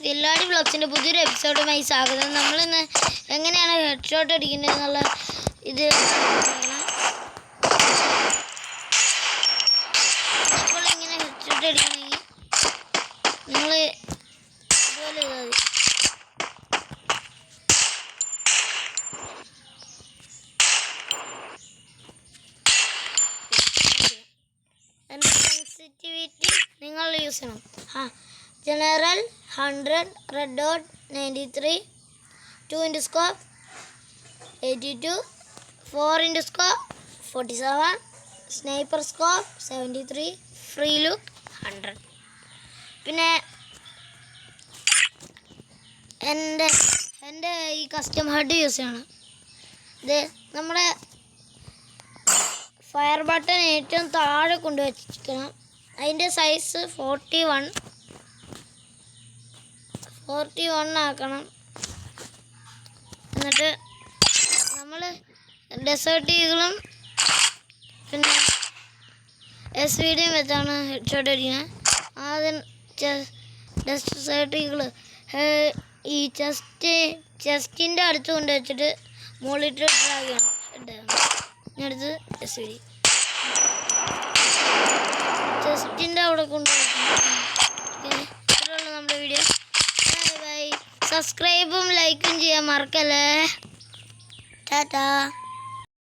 സ്കില്ലാടി വ്ളോഗ്സിൻ്റെ പുതിയൊരു എപ്പിസോഡുമായി സ്വാഗതം. നമ്മളിന്ന് എങ്ങനെയാണ് ഹെഡ് ഷോട്ട് അടിക്കുന്നത് എന്നുള്ള ഇത് അപ്പോൾ ഇങ്ങനെ ഹെഡ് ഷോട്ട് അടിക്കണമെങ്കിൽ നിങ്ങൾ ഇതുപോലെ മതി. എൻ്റെ സെൻസിറ്റിവിറ്റി നിങ്ങൾ യൂസ് ചെയ്യണം. General 100, red dot 93, 2 into scope 82, 4 into scope 47, sniper scope 73, free look 100. പിന്നെ എൻ്റെ ഈ കസ്റ്റം ഹെഡ് യൂസ് ചെയ്യണം. ഇത് നമ്മുടെ ഫയർ ബട്ടൺ ഏറ്റവും താഴെ കൊണ്ടുവച്ചിരിക്കണം. അതിൻ്റെ സൈസ് 41 ആക്കണം. എന്നിട്ട് നമ്മൾ ഡെസേർട്ട് ഈഗിളും പിന്നെ SVD വെച്ചാണ് ഹെഡ് ഷോട്ട് അടിക്കുന്നത്. ആദ്യം ഡെസേർട്ട് ഈഗിൾ ഈ ചെസ്റ്റിൻ്റെ അടുത്ത് കൊണ്ട് വെച്ചിട്ട് മുകളിലിട്ട് ഡ്രാഗ് ചെയ്യണം. അടുത്ത് SVD ചെസ്റ്റിൻ്റെ അവിടെ കൊണ്ടുവയ്ക്കണം. ഇത്രയുള്ള നമ്മുടെ വീഡിയോ. സബ്സ്ക്രൈബും ലൈക്കും ചെയ്യാൻ മറക്കല്ലേ. ടാറ്റാ.